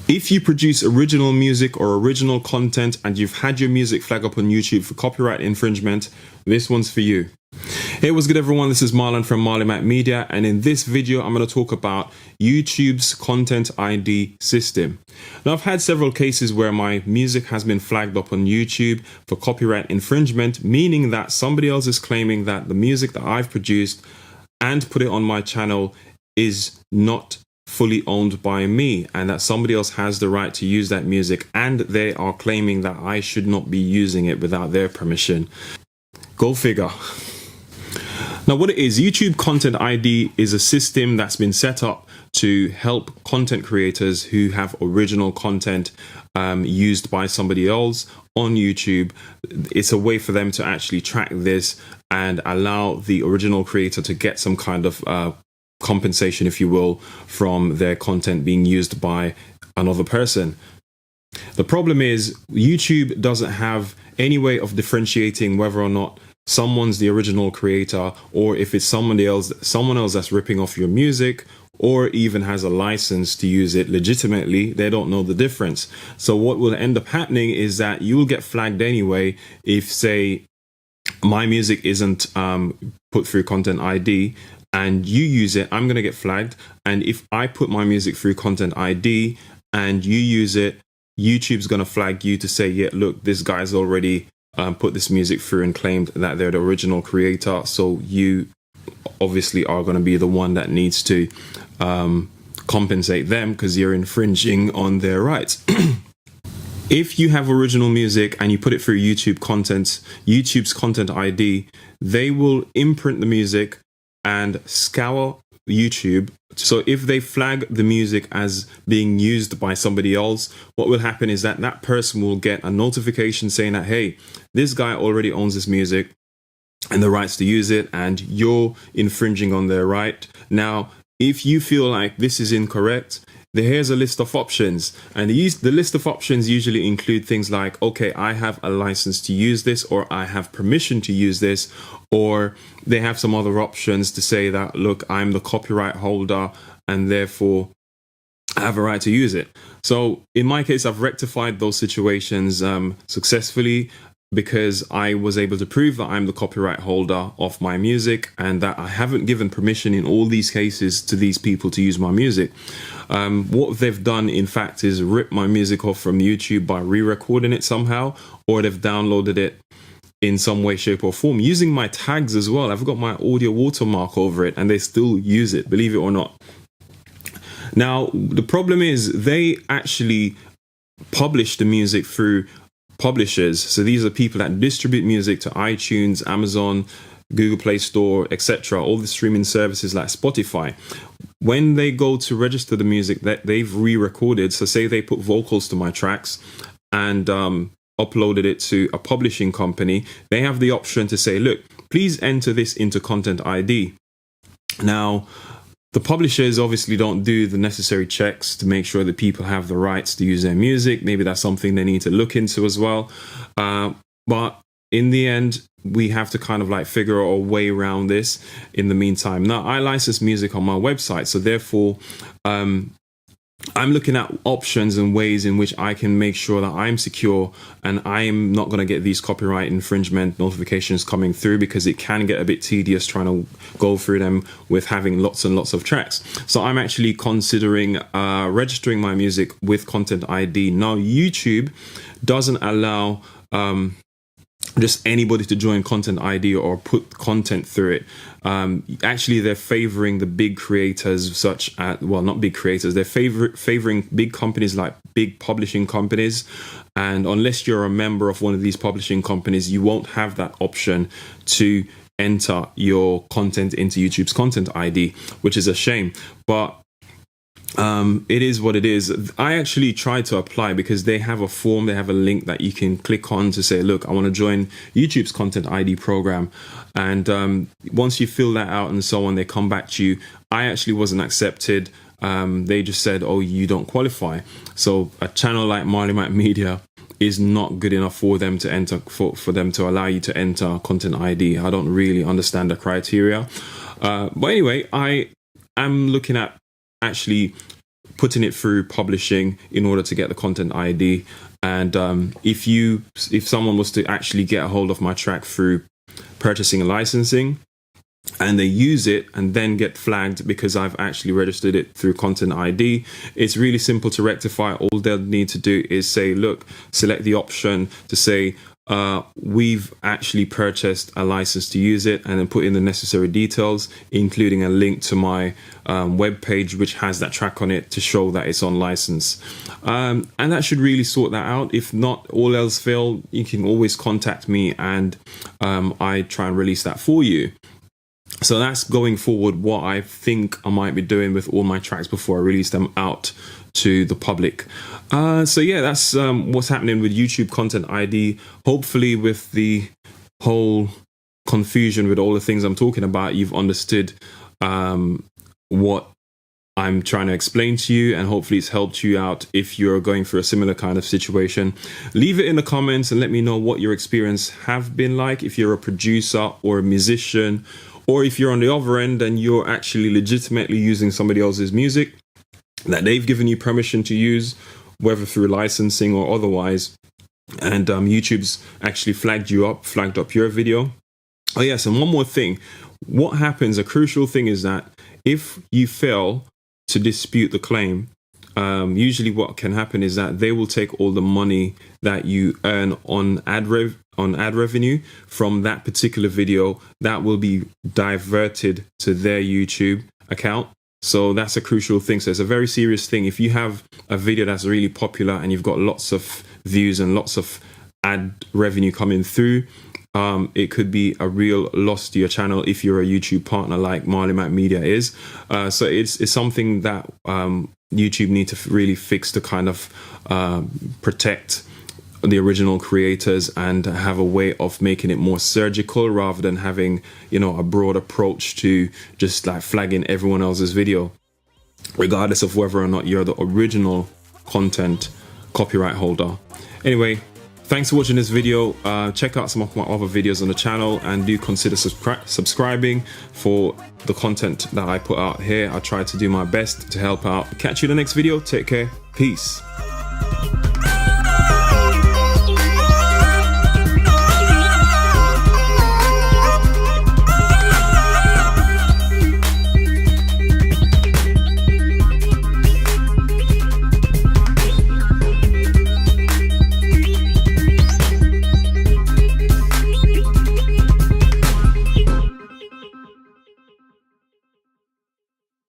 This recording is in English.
If you produce original music or original content and you've had your music flag up on YouTube for copyright infringement, this one's for you. Hey, what's good everyone? This is Marlon from Marlon Media, and in this video I'm going to talk about YouTube's Content ID system. Now, I've had several cases where my music has been flagged up on YouTube for copyright infringement, meaning that somebody else is claiming that the music that I've produced and put it on my channel is not fully owned by me, and that somebody else has the right to use that music, and they are claiming that I should not be using it without their permission. Go figure. Now, what it is, YouTube Content ID is a system that's been set up to help content creators who have original content used by somebody else on YouTube. It's a way for them to actually track this and allow the original creator to get some kind of compensation, if you will, from their content being used by another person. The problem is YouTube doesn't have any way of differentiating whether or not someone's the original creator, or if it's someone else that's ripping off your music, or even has a license to use it legitimately. They don't know the difference. So what will end up happening is that you will get flagged anyway if, say, my music isn't put through Content ID and you use it. I'm going to get flagged. And if I put my music through Content ID and you use it, YouTube's going to flag you to say, yeah, look, this guy's already put this music through and claimed that they're the original creator. So you obviously are going to be the one that needs to compensate them because you're infringing on their rights. If you have original music and you put it through YouTube's Content ID, they will imprint the music and scour YouTube. So if they flag the music as being used by somebody else, what will happen is that that person will get a notification saying that, hey, this guy already owns this music and the rights to use it, and you're infringing on their right. Now, if you feel like this is incorrect, here's a list of options, and the list of options usually include things like, okay, I have a license to use this, or I have permission to use this, or they have some other options to say that, look, I'm the copyright holder and therefore I have a right to use it. So in my case, I've rectified those situations successfully, because I was able to prove that I'm the copyright holder of my music and that I haven't given permission in all these cases to these people to use my music. What they've done, in fact, is rip my music off from YouTube by re-recording it somehow, or they've downloaded it in some way, shape or form, using my tags as well. I've got my audio watermark over it and they still use it, believe it or not. Now, the problem is they actually publish the music through publishers. So these are people that distribute music to iTunes, Amazon, Google Play Store, etc., all the streaming services like Spotify. When they go to register the music that they've re-recorded, so say they put vocals to my tracks and uploaded it to a publishing company, they have the option to say, look, please enter this into Content ID. Now, the publishers obviously don't do the necessary checks to make sure that people have the rights to use their music. Maybe that's something they need to look into as well. But in the end, we have to kind of like figure out a way around this in the meantime. Now, I license music on my website, so therefore I'm looking at options and ways in which I can make sure that I'm secure and I'm not going to get these copyright infringement notifications coming through, because it can get a bit tedious trying to go through them with having lots and lots of tracks. So I'm actually considering registering my music with Content ID. Now, YouTube doesn't allow just anybody to join Content ID or put content through it. Actually, they're favoring the big creators, such as, well, not big creators, they're favoring big companies like big publishing companies. And unless you're a member of one of these publishing companies, you won't have that option to enter your content into YouTube's Content ID, which is a shame. But it is what it is. I actually tried to apply because they have a form, they have a link that you can click on to say, look, I want to join YouTube's Content ID program. And once you fill that out and so on, they come back to you. I actually wasn't accepted. They just said, oh, you don't qualify. So a channel like Marlon Media is not good enough for them to enter, for them to allow you to enter Content ID. I don't really understand the criteria. But anyway, I am looking at actually putting it through publishing in order to get the content ID. And if someone was to actually get a hold of my track through purchasing and licensing, and they use it and then get flagged because I've actually registered it through content ID, it's really simple to rectify. All they'll need to do is say, look, select the option to say, we've actually purchased a license to use it, and then put in the necessary details, including a link to my web page, which has that track on it to show that it's on license. And that should really sort that out. If not, all else fail, you can always contact me, and I try and release that for you. So that's going forward what I think I might be doing with all my tracks before I release them out to the public. So yeah, that's what's happening with YouTube Content ID. Hopefully with the whole confusion with all the things I'm talking about, you've understood what I'm trying to explain to you, and hopefully it's helped you out if you're going through a similar kind of situation. Leave it in the comments and let me know what your experience have been like, if you're a producer or a musician, or if you're on the other end and you're actually legitimately using somebody else's music that they've given you permission to use, whether through licensing or otherwise, and YouTube's actually flagged up your video. Oh yes, and one more thing. What happens, a crucial thing, is that if you fail to dispute the claim, usually what can happen is that they will take all the money that you earn on ad revenue from that particular video. That will be diverted to their YouTube account. So that's a crucial thing. So it's a very serious thing. If you have a video that's really popular and you've got lots of views and lots of ad revenue coming through, it could be a real loss to your channel if you're a YouTube partner like Marley Mac Media is. So it's something that YouTube need to really fix to kind of protect the original creators and have a way of making it more surgical rather than having, you know, a broad approach to just like flagging everyone else's video, regardless of whether or not you're the original content copyright holder. Anyway, thanks for watching this video. Check out some of my other videos on the channel, and do consider subscribing for the content that I put out here. I try to do my best to help out. Catch you in the next video. Take care. Peace.